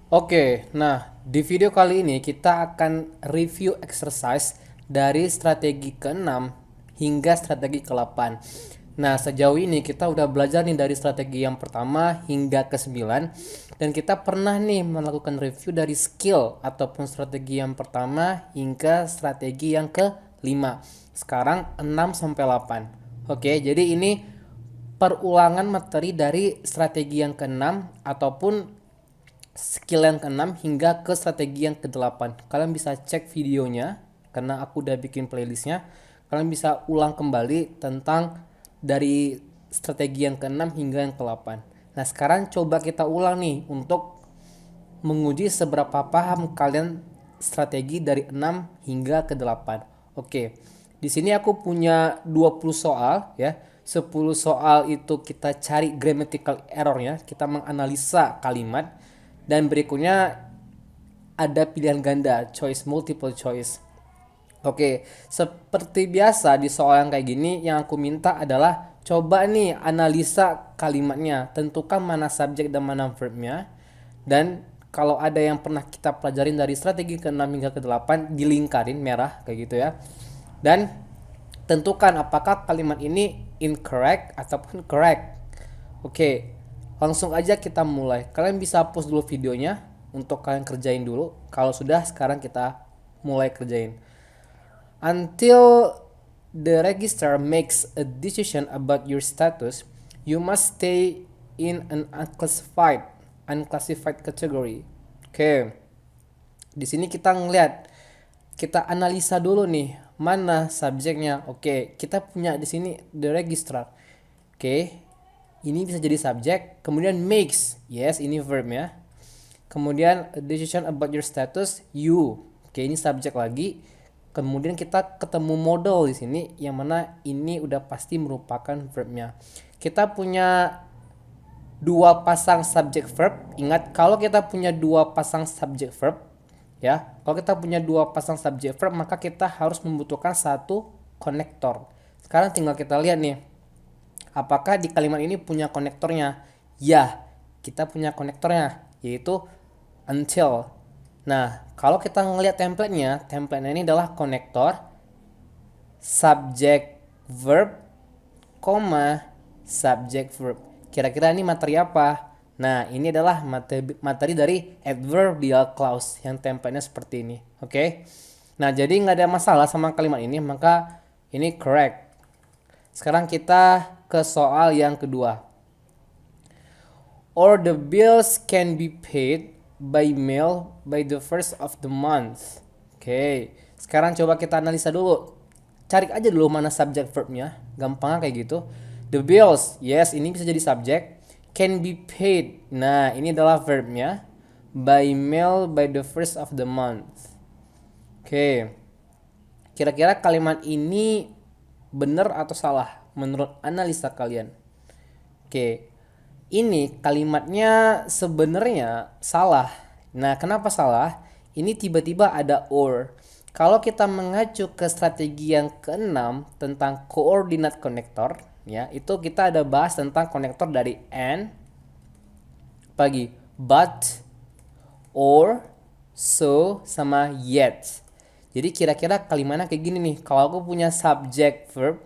Oke, nah di video kali ini kita akan review exercise dari strategi ke-6 hingga strategi ke-8. Nah, sejauh ini kita udah belajar nih dari strategi yang pertama hingga ke-9 dan kita pernah nih melakukan review dari skill ataupun strategi yang pertama hingga strategi yang ke-5. Sekarang 6 sampai 8. Oke, jadi ini perulangan materi dari strategi yang ke-6 ataupun skill yang ke-6 hingga ke strategi yang ke-8. Kalian bisa cek videonya karena aku udah bikin playlistnya. Kalian bisa ulang kembali tentang dari strategi yang ke-6 hingga yang ke-8. Nah, sekarang coba kita ulang nih untuk menguji seberapa paham kalian strategi dari 6 hingga ke 8. Oke. Di sini aku punya 20 soal ya. 10 soal itu kita cari grammatical errornya, kita menganalisa kalimat, dan berikutnya ada pilihan ganda, choice multiple choice. Oke, seperti biasa di soal yang kayak gini yang aku minta adalah coba nih analisa kalimatnya, tentukan mana subjek dan mana verbnya. Dan kalau ada yang pernah kita pelajarin dari strategi ke-6 hingga ke-8 dilingkarin merah kayak gitu ya. Dan tentukan apakah kalimat ini incorrect ataupun correct. Oke, langsung aja kita mulai. Kalian bisa pause dulu videonya untuk kalian kerjain dulu. Kalau sudah, sekarang kita mulai kerjain. Until the register makes a decision about your status, you must stay in an unclassified category. Oke. Di sini kita ngeliat, kita analisa dulu nih, mana subjeknya. Oke, kita punya di sini the registrar. Oke. Ini bisa jadi subjek, kemudian makes. Yes, ini verbnya. Kemudian a decision about your status, you. Oke, ini subjek lagi. Kemudian kita ketemu model di sini yang mana ini udah pasti merupakan verbnya. Kita punya dua pasang subject verb. Ingat, kalau kita punya dua pasang subject verb ya, kalau kita punya dua pasang subject verb maka kita harus membutuhkan satu konektor. Sekarang tinggal kita lihat nih, apakah di kalimat ini punya konektornya? Ya, kita punya konektornya, yaitu until. Nah, kalau kita ngelihat templatenya ini adalah konektor subject verb, subject verb. Kira-kira ini materi apa? Nah, ini adalah materi dari adverbial clause yang templatenya seperti ini. Oke? Nah, jadi nggak ada masalah sama kalimat ini, maka ini correct. Sekarang kita ke soal yang kedua. Or the bills can be paid by mail by the first of the month. Oke, sekarang coba kita analisa dulu. Cari aja dulu mana subject verbnya. Gampang kayak gitu. The bills, yes, ini bisa jadi subjek. Can be paid. Nah, ini adalah verbnya. By mail by the first of the month. Oke. Kira-kira kalimat ini benar atau salah menurut analisa kalian? Oke. Ini kalimatnya sebenarnya salah. Nah, kenapa salah? Ini tiba-tiba ada or. Kalau kita mengacu ke strategi yang keenam tentang coordinate connector, ya, itu kita ada bahas tentang konektor dari and, pagi, but, or, so, sama yet. Jadi kira-kira kalimatnya kayak gini nih. Kalau aku punya subject verb,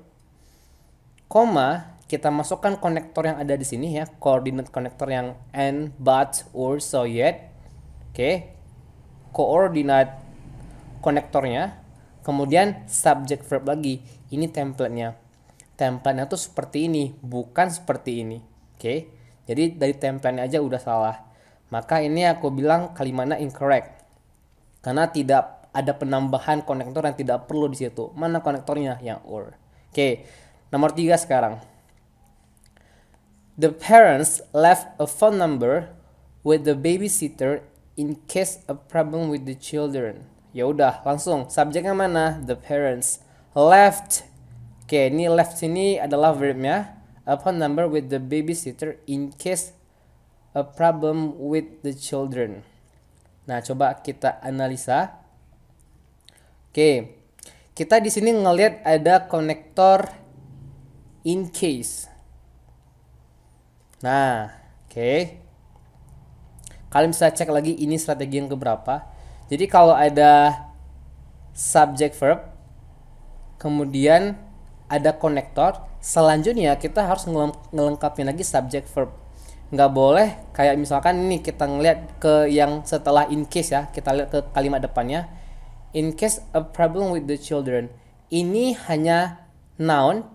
koma, kita masukkan konektor yang ada di sini ya, coordinate konektor yang and, but, or, so, yet. Oke. Coordinate konektornya, kemudian subject verb lagi. Ini templatenya. Templatenya tuh seperti ini, bukan seperti ini. Oke. Jadi dari templatenya aja udah salah. Maka ini aku bilang kalimatnya incorrect. Karena tidak ada penambahan konektor yang tidak perlu di situ. Mana konektornya? Yang or. Oke. Nomor 3 sekarang. The parents left a phone number with the babysitter in case a problem with the children. Ya udah, langsung subjeknya mana? The parents left. Oke, ini left sini adalah verbnya. A phone number with the babysitter in case a problem with the children. Nah, coba kita analisa. Oke. Kita di sini ngelihat ada konektor in case. Nah, oke. Kalian bisa cek lagi ini strategi yang keberapa. Jadi kalau ada subject verb, kemudian ada konektor, selanjutnya kita harus ngelengkapin lagi subject verb. Nggak boleh kayak misalkan ini kita ngeliat ke yang setelah in case ya, kita lihat ke kalimat depannya. In case a problem with the children. Ini hanya noun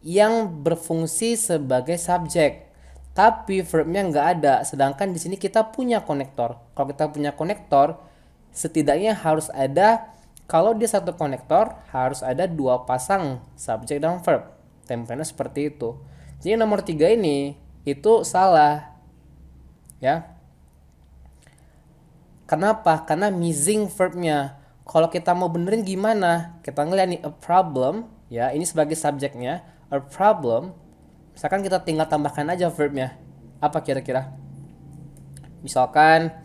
yang berfungsi sebagai subjek, tapi verbnya nggak ada. Sedangkan di sini kita punya konektor. Kalau kita punya konektor, setidaknya harus ada, kalau dia satu konektor harus ada dua pasang subjek dan verb. Template-nya seperti itu. Jadi nomor 3 ini itu salah ya. Kenapa? Karena missing verbnya. Kalau kita mau benerin gimana? Kita ngeliat nih a problem ya, ini sebagai subjeknya, a problem. Misalkan kita tinggal tambahkan aja verbnya. Apa kira-kira? Misalkan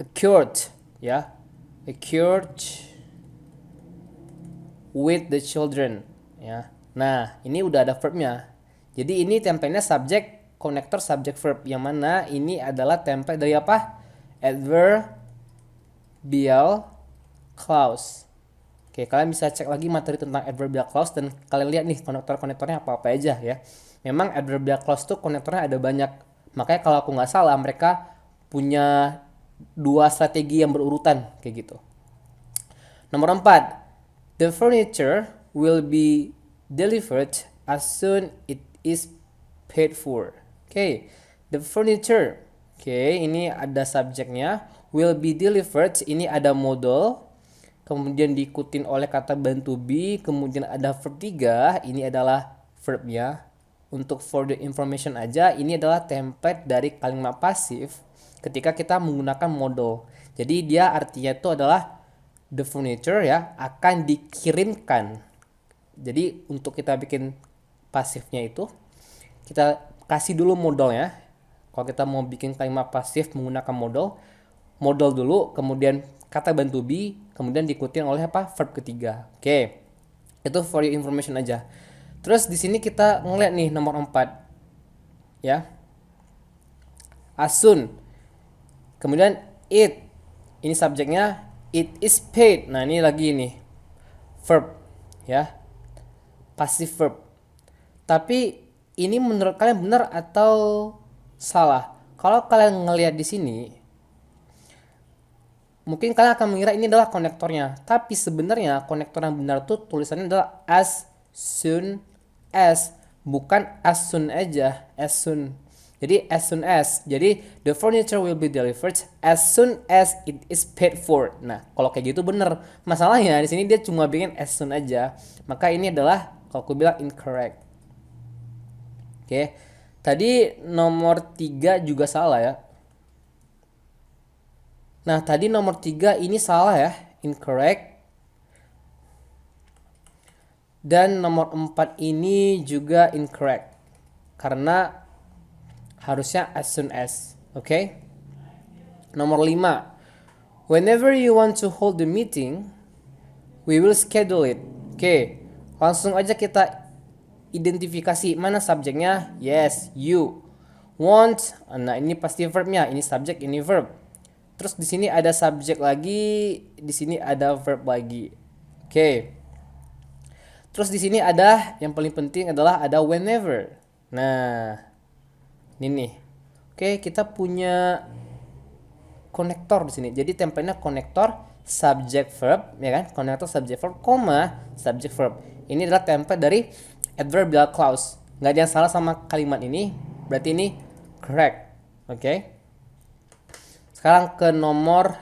occurred ya, occurred with the children ya. Nah, ini udah ada verbnya. Jadi ini template-nya subjek, konektor, subject, verb. Yang mana ini adalah template dari apa? Adverbial clause. Oke, kalian bisa cek lagi materi tentang adverbial clause dan kalian lihat nih konektor-konektornya apa-apa aja ya. Memang adverbial clause tuh konektornya ada banyak. Makanya kalau aku nggak salah mereka punya dua strategi yang berurutan kayak gitu. Nomor 4. The furniture will be delivered as soon it is paid for. Oke, the furniture. Oke, ini ada subjeknya. Will be delivered, ini ada modal. Kemudian diikutin oleh kata bantu be. Kemudian ada verb 3, ini adalah verbnya. Untuk for the information aja, ini adalah template dari kalimat pasif ketika kita menggunakan modal. Jadi dia artinya itu adalah the furniture ya akan dikirimkan. Jadi untuk kita bikin pasifnya itu kita kasih dulu modalnya. Kalau kita mau bikin kalimat pasif menggunakan modal dulu, kemudian kata bantu be, kemudian diikutin oleh apa? Verb ketiga. Oke. Itu for your information aja. Terus di sini kita ngeliat nih nomor 4. Ya. As soon. Kemudian it. Ini subjeknya, it is paid. Nah, ini lagi nih verb ya. Passive verb. Tapi ini menurut kalian benar atau salah? Kalau kalian ngelihat di sini, mungkin kalian akan mengira ini adalah konektornya. Tapi sebenarnya konektor yang benar tuh tulisannya adalah as soon as, bukan as soon aja, as soon. Jadi as soon as. Jadi the furniture will be delivered as soon as it is paid for. Nah, kalau kayak gitu bener. Masalahnya di sini dia cuma bikin as soon aja. Maka ini adalah kalau aku bilang incorrect. Oke. Tadi nomor 3 juga salah ya. Nah, tadi nomor 3 ini salah ya, incorrect. Dan nomor 4 ini juga incorrect. Karena harusnya as soon as. Oke. Nomor 5. Whenever you want to hold the meeting, we will schedule it. Oke. Langsung aja kita identifikasi mana subjeknya. Yes, you. Want. Nah, ini pasti verbnya. Ini subjek, ini verb. Terus di sini ada subjek lagi, di sini ada verb lagi. Oke. Terus di sini ada yang paling penting adalah ada whenever. Nah, ini nih. Oke, kita punya konektor di sini. Jadi template-nya konektor subject verb, ya kan? Konektor subject verb, koma subject verb. Ini adalah template dari adverbial clause. Nggak ada yang salah sama kalimat ini. Berarti ini correct. Oke. Sekarang ke nomor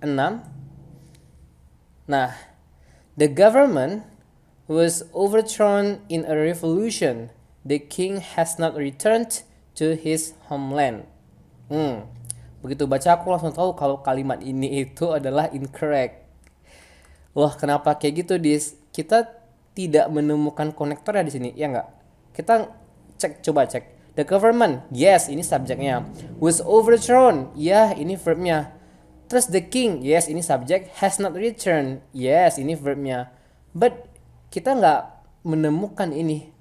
6. Nah, the government was overthrown in a revolution. The king has not returned to his homeland. Begitu baca aku langsung tahu kalau kalimat ini itu adalah incorrect. Wah, kenapa kayak gitu, Dis? Kita tidak menemukan konektor ya di sini, ya nggak? Kita coba cek. The government, yes, ini subjeknya. Was overthrown, ya, ini verbnya. Terus the king, yes, ini subjek. Has not returned, yes, ini verbnya. But kita nggak menemukan ini.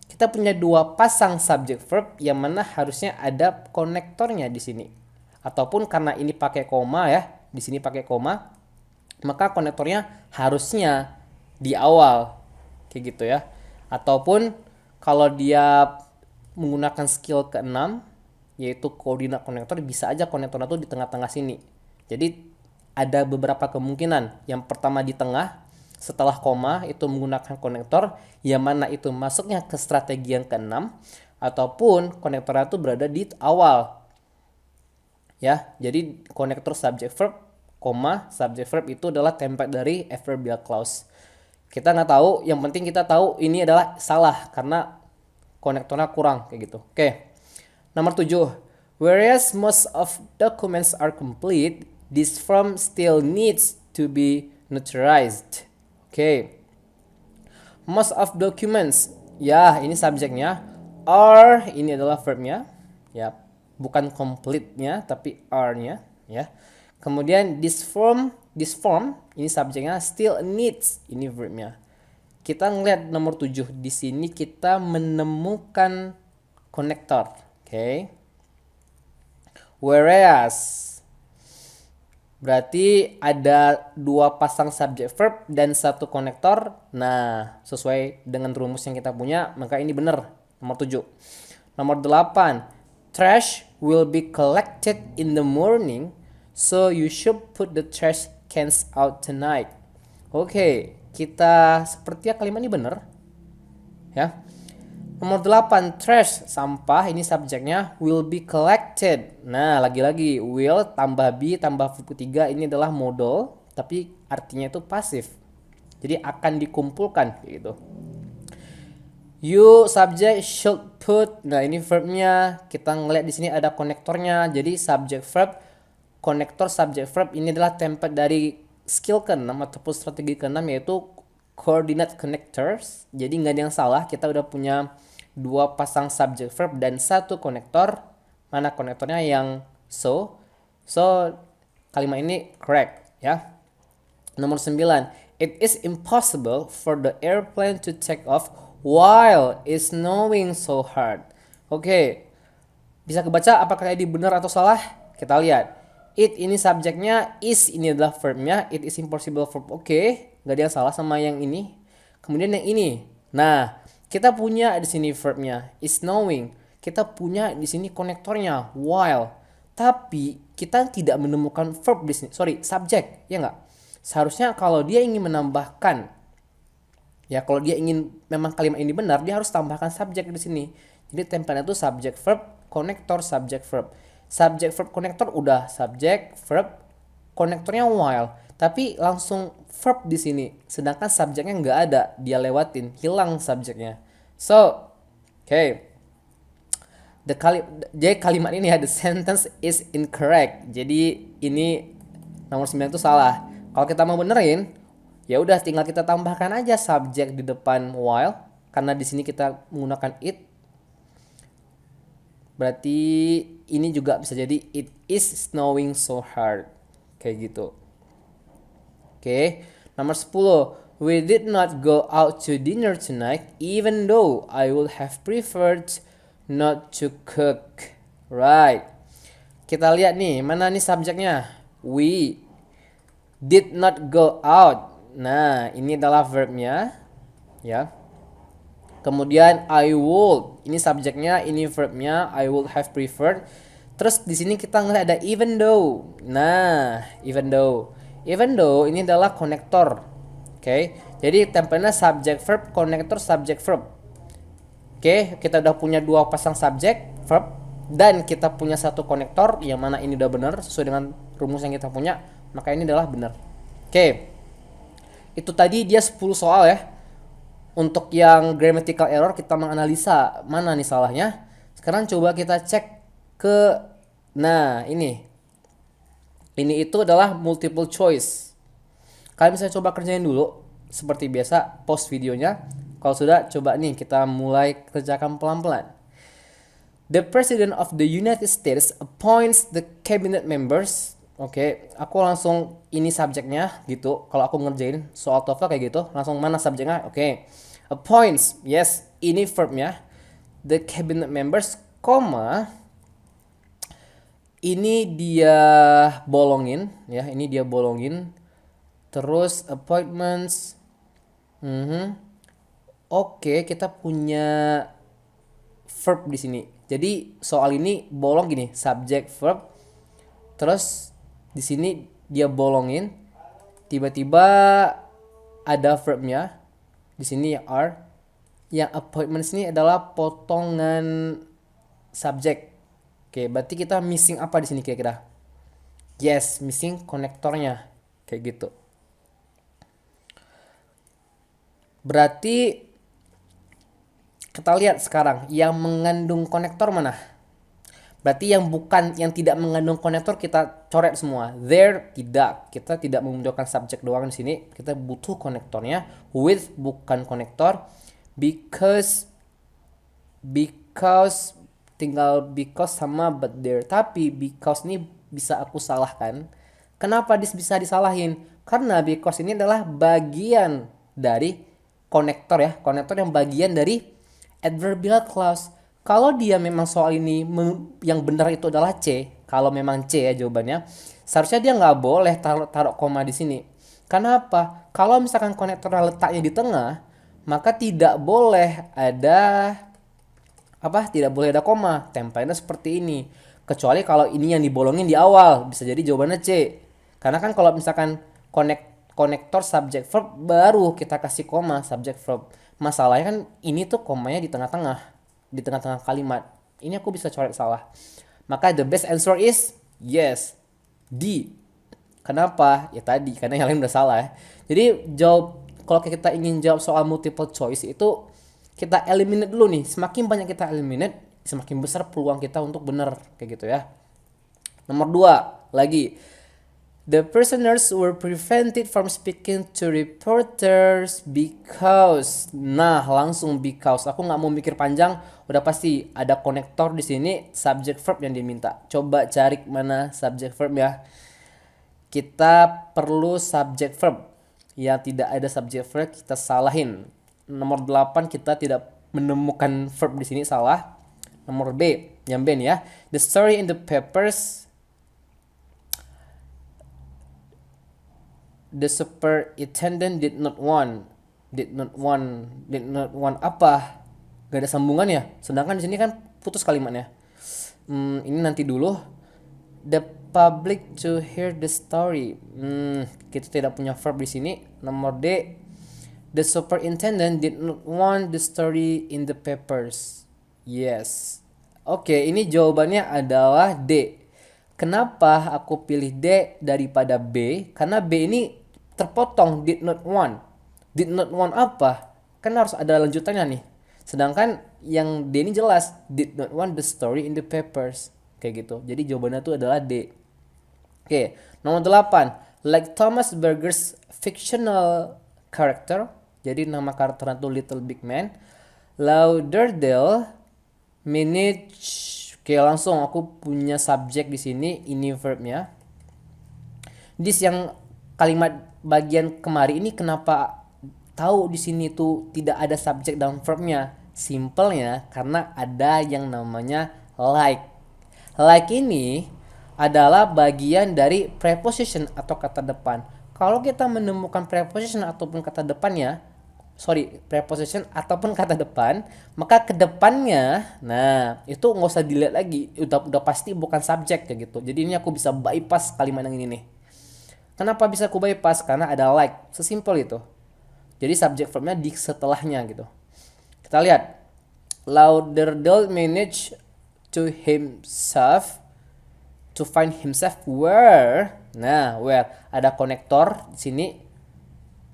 kita punya dua pasang subject verb yang mana harusnya ada konektornya di sini. Ataupun karena ini pakai koma ya, di sini pakai koma, maka konektornya harusnya di awal kayak gitu ya. Ataupun kalau dia menggunakan skill ke-6 yaitu koordinat konektor, bisa aja konektornya tuh di tengah-tengah sini. Jadi ada beberapa kemungkinan. Yang pertama di tengah, setelah koma itu menggunakan konektor yang mana itu masuknya ke strategi yang ke-6, ataupun konektornya itu berada di awal. Ya, jadi konektor subject verb, koma, subject verb itu adalah template dari adverbial clause. Kita nggak tahu, yang penting kita tahu ini adalah salah karena konektornya kurang kayak gitu. Oke. Nomor 7. Whereas most of documents are complete, this form still needs to be notarized. Oke. Most of documents, ya ini subjeknya. Are, ini adalah verbnya. Ya, bukan complete-nya tapi are-nya ya. Kemudian this form ini subjeknya, still needs, ini verbnya. Kita ngeliat nomor 7, di sini kita menemukan konektor. Oke. Whereas berarti ada dua pasang subject verb dan satu konektor. Nah, sesuai dengan rumus yang kita punya, maka ini benar. Nomor 7. Nomor 8. Trash will be collected in the morning, so you should put the trash cans out tonight. Oke, kita sepertinya kalimat ini benar. Ya. Nomor 8, trash, sampah, ini subjeknya, will be collected. Nah, lagi-lagi will tambah be tambah verb ketiga, ini adalah modal, tapi artinya itu pasif. Jadi akan dikumpulkan gitu. You subject should put. Nah, ini verbnya. Kita ngeliat di sini ada konektornya. Jadi subject verb, konektor subject verb ini adalah template dari skill ke-6 ataupun strategi ke-6 yaitu coordinate connectors. Jadi nggak ada yang salah, kita udah punya dua pasang subject verb dan satu konektor. Mana konektornya yang so kalimat ini correct ya. Nomor 9. It is impossible for the airplane to take off while it's snowing so hard. Oke. Bisa kebaca apakah ini benar atau salah? Kita lihat. It ini subjeknya, is ini adalah verbnya, it is impossible verb. Oke, nggak ada yang salah sama yang ini. Kemudian yang ini. Nah, kita punya di sini verbnya, is snowing. Kita punya di sini konektornya, while. Tapi kita tidak menemukan verb di sini. Subjek, ya nggak? Seharusnya kalau dia ingin menambahkan, ya kalau dia ingin memang kalimat ini benar, dia harus tambahkan subjek di sini. Jadi template itu subject verb, konektor subject verb. Subject verb konektor udah subject verb, konektornya while, tapi langsung verb di sini. Sedangkan subjeknya nggak ada, dia lewatin, hilang subjeknya. So, okay. Jadi kalimat ini ya, the sentence is incorrect. Jadi ini nomor 9 itu salah. Kalau kita mau benerin, ya udah tinggal kita tambahkan aja subjek di depan while, karena di sini kita menggunakan it. Berarti ini juga bisa jadi it is snowing so hard. Kayak gitu. Oke. Nomor 10. We did not go out to dinner tonight even though I would have preferred not to cook. Right. Kita lihat nih, mana nih subjeknya? We did not go out. Nah, ini adalah verbnya. Ya. Kemudian I would, ini subjeknya, ini verbnya, I would have preferred. Terus di sini kita ngeliat ada even though. Nah, even though ini adalah konektor. Oke. Jadi template-nya subject verb, konektor subject verb. Oke, kita udah punya dua pasang subject verb dan kita punya satu konektor yang mana ini udah benar sesuai dengan rumus yang kita punya, maka ini adalah benar. Oke. Itu tadi dia 10 soal ya. Untuk yang grammatical error kita menganalisa mana nih salahnya. Sekarang coba kita cek ke, nah ini itu adalah multiple choice. Kalian bisa coba kerjain dulu seperti biasa, pause videonya. Kalau sudah, coba nih kita mulai kerjakan pelan-pelan. The President of the United States appoints the cabinet members. Oke, aku langsung ini subjeknya gitu. Kalau aku ngerjain soal TOEFL kayak gitu, langsung mana subjeknya? Oke. Appoints, yes, ini verbnya, the cabinet members, koma, ini dia bolongin ya, ini dia bolongin, terus appointments. Oke, kita punya verb di sini. Jadi soal ini bolong gini, subject verb. Terus di sini dia bolongin, tiba-tiba ada verbnya. Di sini are. Yang appointments ini adalah potongan subject. Oke, berarti kita missing apa di sini kira-kira? Yes, missing konektornya. Kayak gitu. Berarti kita lihat sekarang yang mengandung konektor mana? Berarti yang tidak mengandung konektor kita coret semua. There tidak. Kita tidak membutuhkan subjek doang di sini. Kita butuh konektornya. With bukan konektor. Because tinggal because sama but there. Tapi because ini bisa aku salahkan. Kenapa bisa disalahin? Karena because ini adalah bagian dari konektor ya. Konektor yang bagian dari adverbial clause. Kalau dia memang soal ini yang benar itu adalah C, kalau memang C ya jawabannya, seharusnya dia nggak boleh taruh koma di sini. Kenapa? Kalau misalkan konektornya letaknya di tengah, maka tidak boleh ada Tidak boleh ada koma. Template-nya seperti ini. Kecuali kalau ini yang dibolongin di awal, bisa jadi jawabannya C. Karena kan kalau misalkan konektor subject verb baru kita kasih koma subject verb. Masalahnya kan ini tuh komanya di tengah-tengah kalimat. Ini aku bisa coret salah. Maka the best answer is yes, D. Kenapa? Ya tadi, karena yang lain udah salah ya. Jadi kalau kita ingin jawab soal multiple choice itu kita eliminate dulu nih. Semakin banyak kita eliminate, semakin besar peluang kita untuk benar kayak gitu ya. Nomor 2 lagi. The prisoners were prevented from speaking to reporters because. Nah, langsung because. Aku nggak mau mikir panjang, udah pasti ada konektor di sini, subject verb yang diminta. Coba cari mana subject verb ya. Kita perlu subject verb. Ya, tidak ada subject verb, kita salahin. Nomor 8 kita tidak menemukan verb di sini, salah. Nomor B, yang B nih ya. The story in the papers. The superintendent did not want apa? Gak ada sambungan ya. Sedangkan di sini kan putus kalimatnya. Ini nanti dulu. The public to hear the story. Kita tidak punya verb di sini. Nomor D. The superintendent did not want the story in the papers. Yes. Oke, ini jawabannya adalah D. Kenapa aku pilih D daripada B? Karena B ini terpotong, did not want. Did not want apa? Kan harus ada lanjutannya nih. Sedangkan yang D ini jelas, did not want the story in the papers. Kayak gitu. Jadi jawabannya itu adalah D. Oke, nomor 8. Like Thomas Berger's fictional character. Jadi nama karakternya itu Little Big Man. Lauderdale manage. Oke, langsung aku punya subjek di sini, ini verbnya. This yang kalimat bagian kemarin ini kenapa tahu di sini tuh tidak ada subjek dan verbnya? Simpelnya karena ada yang namanya like. Like ini adalah bagian dari preposition atau kata depan. Kalau kita menemukan preposition ataupun kata depannya, preposition ataupun kata depan, maka kedepannya, nah itu nggak usah dilihat lagi, udah pasti bukan subjek kayak gitu. Jadi ini aku bisa bypass kalimat yang ini nih. Kenapa bisa aku bypass? Karena ada like, sesimpel itu. Jadi subjek verbnya di setelahnya gitu. Kita lihat, Lauderdale manage to find himself where. Nah, where ada konektor di sini,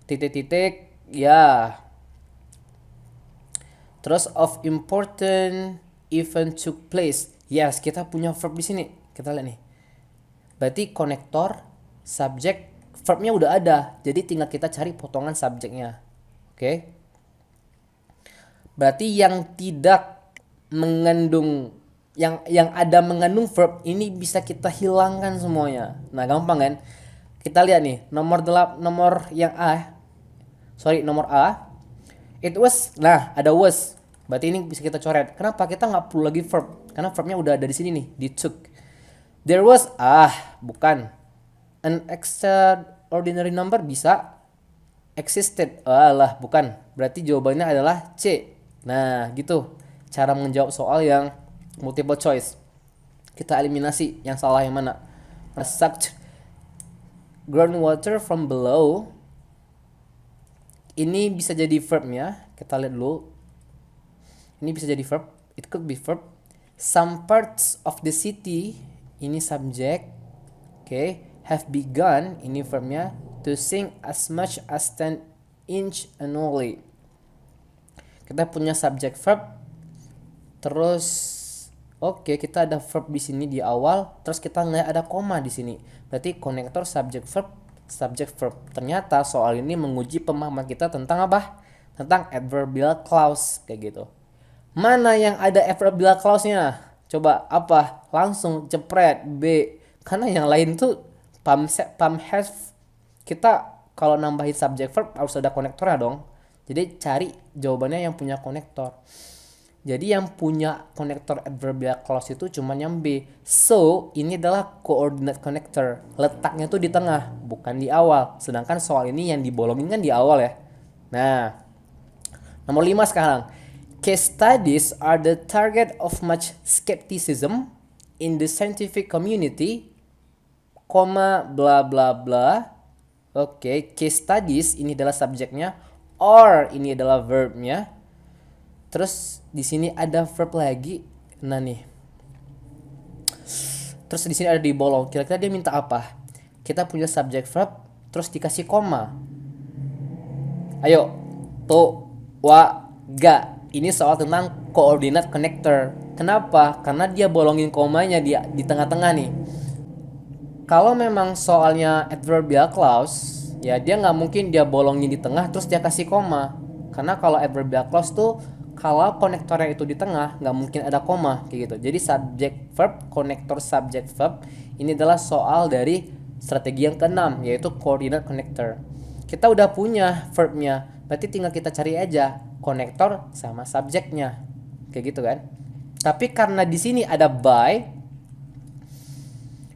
titik-titik. Ya. Terus of important event took place. Yes, kita punya verb di sini. Kita lihat nih. Berarti konektor, subjek, verbnya udah ada. Jadi tinggal kita cari potongan subjeknya. Oke. Berarti yang tidak mengandung yang ada mengandung verb ini bisa kita hilangkan semuanya. Nah, gampang kan? Kita lihat nih, nomor yang A. Nomor A. It was, nah ada was. Berarti ini bisa kita coret. Kenapa? Kita nggak perlu lagi verb. Karena verbnya udah ada di sini nih, di took. There was, bukan. An extraordinary number bisa. Existed, bukan. Berarti jawabannya adalah C. Nah, gitu. Cara menjawab soal yang multiple choice. Kita eliminasi yang salah yang mana. Sucked groundwater from below. Ini bisa jadi verbnya. Kita lihat dulu. Ini bisa jadi verb. It could be verb. Some parts of the city. Ini subject. Okay. Have begun. Ini verbnya. To sink as much as 10 inch annually. Kita punya subject verb. Terus kita ada verb di sini di awal. Terus kita ngeliat ada koma di sini. Berarti konektor subject verb. Ternyata soal ini menguji pemahaman kita tentang apa? Tentang adverbial clause kayak gitu. Mana yang ada adverbial clause-nya? Coba apa? Langsung jepret B. Karena yang lain tuh pam have. Kita kalau nambahin subject verb harus ada konektornya dong. Jadi cari jawabannya yang punya konektor. Jadi yang punya konektor adverbial clause itu cuma yang B. So, ini adalah coordinate connector. Letaknya tuh di tengah, bukan di awal. Sedangkan soal ini yang dibolongin kan di awal ya. Nah, nomor 5 sekarang. Case studies are the target of much skepticism in the scientific community, bla bla bla. Case studies ini adalah subjeknya, or ini adalah verbnya. Terus di sini ada verb lagi. Nah nih. Terus di sini ada di bolong. Kira-kira dia minta apa? Kita punya subject verb, terus dikasih koma. Ayo, ga. Ini soal tentang coordinate connector. Kenapa? Karena dia bolongin komanya di tengah-tengah nih. Kalau memang soalnya adverbial clause, ya dia nggak mungkin dia bolongin di tengah terus dia kasih koma. Karena kalau adverbial clause tuh kalau konektornya itu di tengah nggak mungkin ada koma kayak gitu. Jadi subject verb, konektor subject verb ini adalah soal dari strategi yang keenam, yaitu coordinate connector. Kita udah punya verbnya, berarti tinggal kita cari aja konektor sama subjeknya kayak gitu kan. Tapi karena di sini ada by,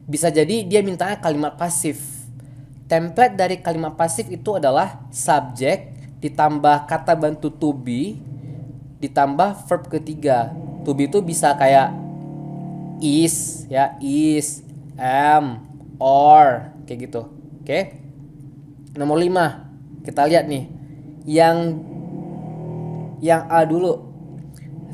bisa jadi dia mintanya kalimat pasif. Template dari kalimat pasif itu adalah subjek ditambah kata bantu to be ditambah verb ketiga. To be itu bisa kayak is ya, is, am, or kayak gitu. Oke. Nomor 5. Kita lihat nih. Yang A dulu.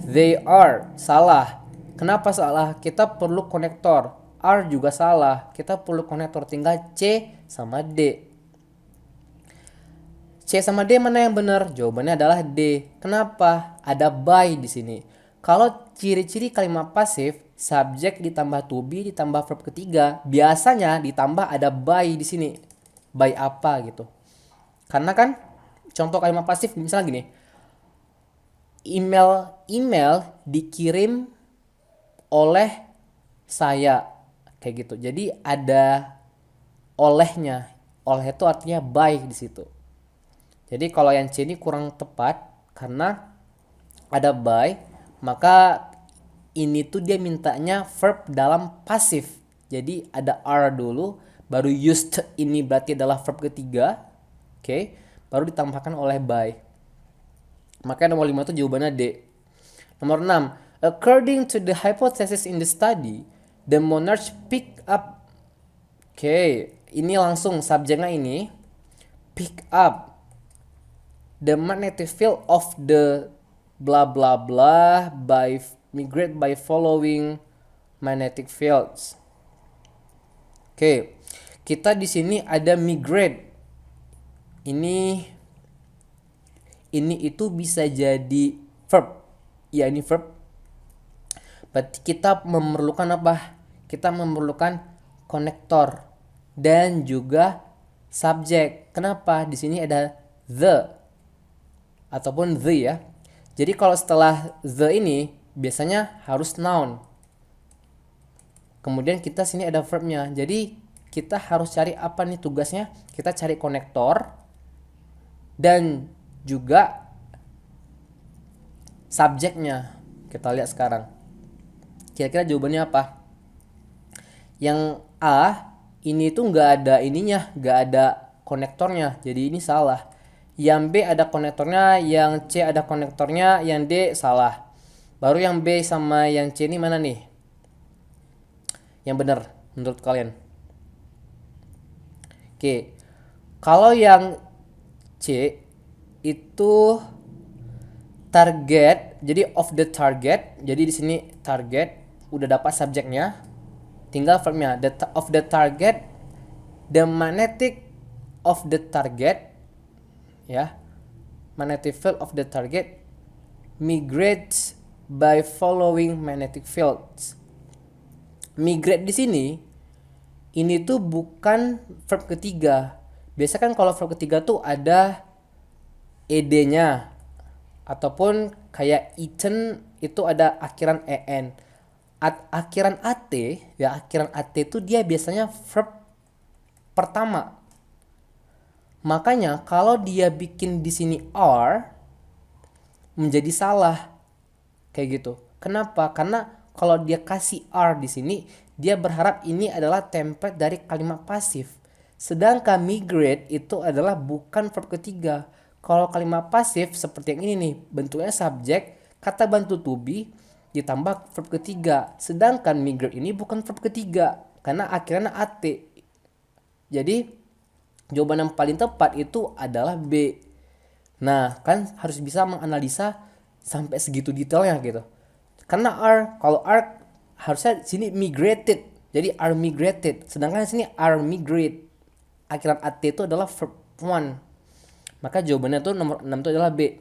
They are salah. Kenapa salah? Kita perlu konektor. R juga salah. Kita perlu konektor, tinggal C sama D. C sama D mana yang benar? Jawabannya adalah D. Kenapa? Ada by di sini. Kalau ciri-ciri kalimat pasif, subjek ditambah to be ditambah verb ketiga, biasanya ditambah ada by di sini. By apa gitu. Karena kan contoh kalimat pasif misalnya gini. Email dikirim oleh saya. Kayak gitu. Jadi ada olehnya. Oleh itu artinya by di situ. Jadi kalau yang C ini kurang tepat karena ada by, maka ini tuh dia mintanya verb dalam pasif. Jadi ada are dulu, baru used ini berarti adalah verb ketiga. Baru ditambahkan oleh by. Makanya nomor 5 itu jawabannya D. Nomor 6. According to the hypothesis in the study, the monarch pick up. Ini langsung subjeknya ini. Pick up the magnetic field of the blah blah blah by migrate by following magnetic fields. Kita di sini ada migrate. Ini itu bisa jadi verb. Ya, ini verb. Berarti kita memerlukan apa? Kita memerlukan konektor dan juga subjek. Kenapa? Di sini ada the ataupun the ya. Jadi kalau setelah the ini biasanya harus noun. Kemudian kita sini ada verbnya. Jadi kita harus cari apa nih tugasnya? Kita cari konektor dan juga subjeknya. Kita lihat sekarang. Kira-kira jawabannya apa? Yang A ini tuh nggak ada ininya, nggak ada konektornya, jadi ini salah. Yang B ada konektornya, yang C ada konektornya, yang D salah. Baru yang B sama yang C ini mana nih yang benar menurut kalian? Oke, kalau yang C itu target, jadi of the target, jadi di sini target udah dapat subjeknya, tinggal verbnya. Of the target, the magnetic of the target, ya, magnetic field of the target migrates by following magnetic fields. Migrate di sini ini tuh bukan verb ketiga. Biasa kan kalau verb ketiga tuh ada ed-nya ataupun kayak eaten itu ada akhiran en. Akhiran at, ya, akhiran at itu dia biasanya verb pertama. Makanya kalau dia bikin di sini are menjadi salah kayak gitu. Kenapa? Karena kalau dia kasih are di sini, dia berharap ini adalah template dari kalimat pasif. Sedangkan migrate itu adalah bukan verb ketiga. Kalau kalimat pasif seperti yang ini nih, bentuknya subjek, kata bantu to be, ditambah verb ketiga. Sedangkan migrate ini bukan verb ketiga, karena akhirnya at. Jadi jawaban yang paling tepat itu adalah B. Nah, kan harus bisa menganalisa sampai segitu detailnya gitu. Karena kalau are harusnya sini migrated, jadi are migrated. Sedangkan sini are migrate. Akhiran at itu adalah verb one. Maka jawabannya tuh nomor 6 itu adalah B.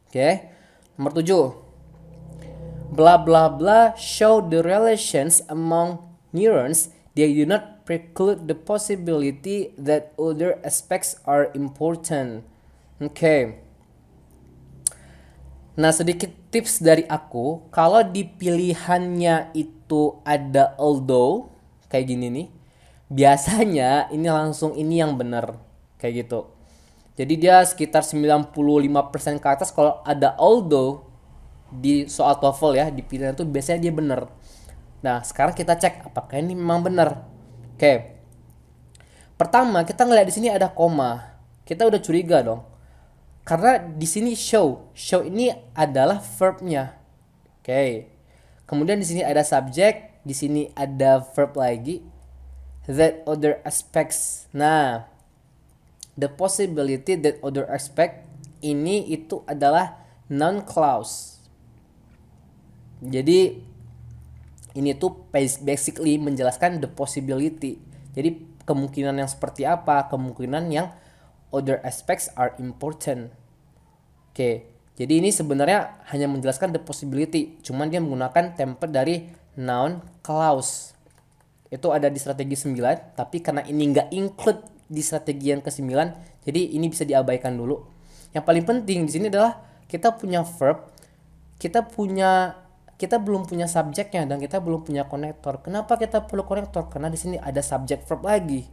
Oke. Nomor 7. Blah blah blah show the relations among neurons. They do not preclude the possibility that other aspects are important. Oke. Nah, sedikit tips dari aku, kalau di pilihannya itu ada although kayak gini nih, biasanya ini langsung ini yang benar kayak gitu. Jadi dia sekitar 95% ke atas kalau ada although di soal TOEFL ya, di pilihan itu biasanya dia benar. Nah, sekarang kita cek apakah ini memang benar. Oke. Pertama, kita ngeliat di sini ada koma. Kita udah curiga dong. Karena di sini show ini adalah verbnya. Oke. Kemudian di sini ada subjek, di sini ada verb lagi. That other aspects. Nah, the possibility that other aspect ini itu adalah noun clause. Jadi ini tuh basically menjelaskan the possibility. Jadi kemungkinan yang seperti apa? Kemungkinan yang other aspects are important. Oke, jadi ini sebenarnya hanya menjelaskan the possibility, cuman dia menggunakan template dari noun clause. Itu ada di strategi 9, tapi karena ini nggak include di strategi yang ke-9, jadi ini bisa diabaikan dulu. Yang paling penting di sini adalah kita punya verb, kita belum punya subjeknya dan kita belum punya konektor. Kenapa kita perlu konektor? Karena di sini ada subjek verb lagi.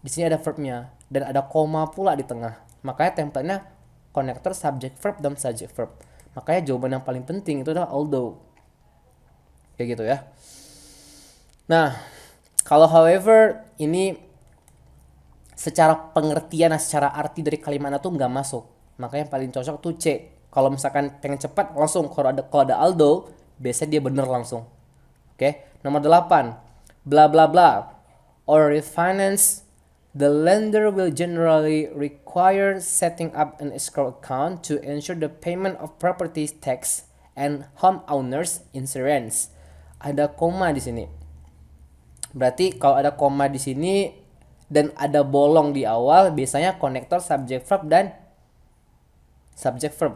Di sini ada verbnya dan ada koma pula di tengah. Makanya template-nya konektor subject verb dan subject verb. Makanya jawaban yang paling penting itu adalah although. Kayak gitu ya. Nah, kalau however ini secara pengertian, secara arti dari kalimatnya tuh nggak masuk. Makanya yang paling cocok tuh C. Kalau misalkan pengen cepat langsung kalau ada although, biasanya dia bener langsung. Oke. Nomor 8. Bla bla bla. Or refinance, the lender will generally require setting up an escrow account to ensure the payment of property tax and homeowners insurance. Ada koma di sini. Berarti kalau ada koma di sini dan ada bolong di awal, biasanya konektor subject verb dan subject verb.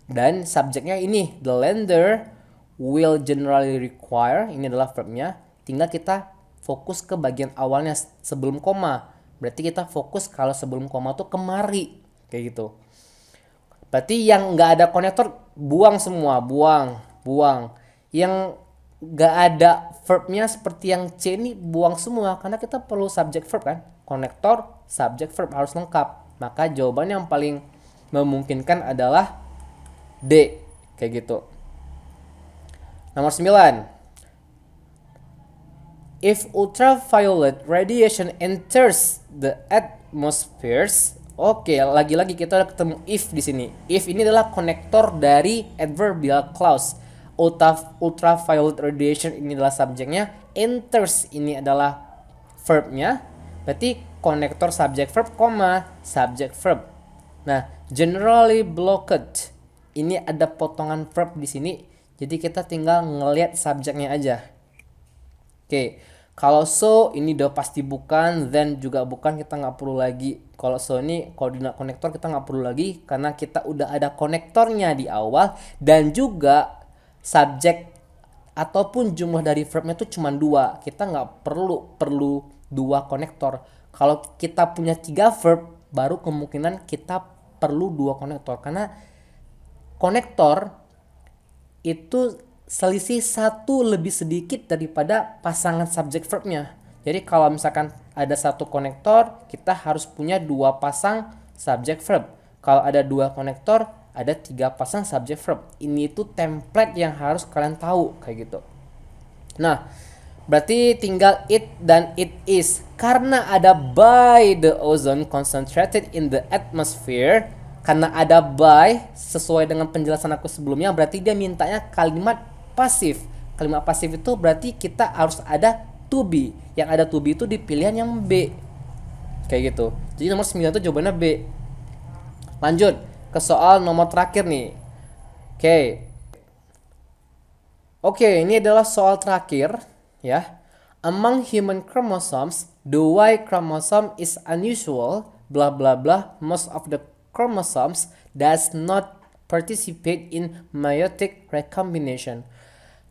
Dan subjeknya ini, the lender will generally require, ini adalah verbnya. Tinggal kita fokus ke bagian awalnya sebelum koma. Berarti kita fokus kalau sebelum koma tuh kemari, kayak gitu. Berarti yang nggak ada konektor buang semua, buang. Yang nggak ada verbnya seperti yang C ini buang semua, karena kita perlu subject verb kan. Konektor, subject verb harus lengkap. Maka jawaban yang paling memungkinkan adalah D. Kayak gitu. Nomor 9. If ultraviolet radiation enters the atmospheres, oke, lagi-lagi kita udah ketemu if di sini. If ini adalah konektor dari adverbial clause. Ultraviolet radiation ini adalah subjeknya, enters ini adalah verbnya. Berarti konektor subject verb, subject verb. Nah, generally blocked ini ada potongan verb di sini. Jadi kita tinggal ngelihat subjeknya aja. Oke, kalau so ini udah pasti bukan, then juga bukan, kita nggak perlu lagi. Kalau so ini koordinat konektor kita nggak perlu lagi karena kita udah ada konektornya di awal, dan juga subjek ataupun jumlah dari verbnya itu cuma 2. Kita nggak perlu 2 konektor. Kalau kita punya 3 verb, baru kemungkinan kita perlu 2 konektor, karena konektor itu selisih 1 lebih sedikit daripada pasangan subjek verbnya. Jadi kalau misalkan ada 1 konektor, kita harus punya 2 pasang subjek verb. Kalau ada 2 konektor, ada 3 pasang subjek verb. Ini itu template yang harus kalian tahu kayak gitu. Nah, berarti tinggal it dan it is. Karena ada by the ozone concentrated in the atmosphere, karena ada by sesuai dengan penjelasan aku sebelumnya, berarti dia mintanya kalimat pasif. Kalimat pasif itu berarti kita harus ada to be. Yang ada to be itu di pilihan yang B. Kayak gitu. Jadi nomor 9 itu jawabannya B. Lanjut ke soal nomor terakhir nih. Oke, ini adalah soal terakhir ya. Among human chromosomes, the Y chromosome is unusual, blah blah blah. Most of the chromosomes does not participate in meiotic recombination.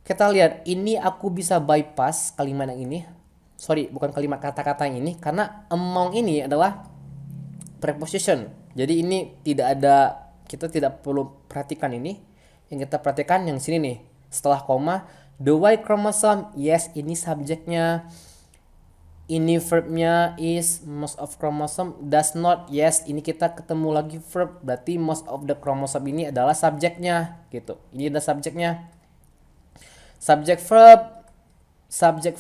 Kita lihat, ini aku bisa bypass kalimat yang ini. Sorry, bukan kalimat kata-kata yang ini, karena among ini adalah preposition. Jadi ini tidak ada, kita tidak perlu perhatikan ini. Yang kita perhatikan yang sini nih. Setelah koma, the Y chromosome, yes, ini subjeknya. Ini verbnya is, most of chromosome does not, yes, ini kita ketemu lagi verb, berarti most of the chromosome ini adalah subjeknya gitu. Ini adalah subjeknya. Subject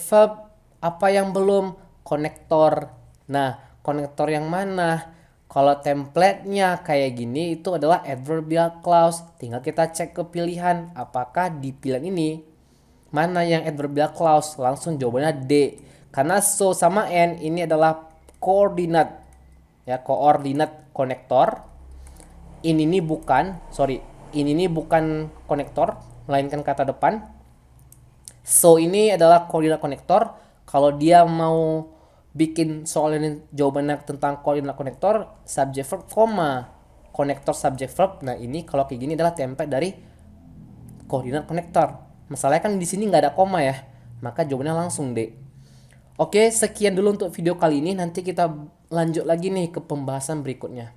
verb, apa yang belum? Konektor. Nah, konektor yang mana? Kalau templatenya kayak gini, itu adalah adverbial clause. Tinggal kita cek ke pilihan, apakah di pilihan ini mana yang adverbial clause. Langsung jawabannya D. Karena so sama N ini adalah koordinat, ya, koordinat konektor. Ini bukan konektor, melainkan kata depan. So ini adalah koordinat konektor. Kalau dia mau bikin soal ini jawabannya tentang koordinat konektor, subject verb, konektor subject verb. Nah ini kalau kayak gini adalah template dari koordinat konektor. Masalahnya kan di sini nggak ada koma ya, maka jawabannya langsung D. Oke, sekian dulu untuk video kali ini. Nanti kita lanjut lagi nih ke pembahasan berikutnya.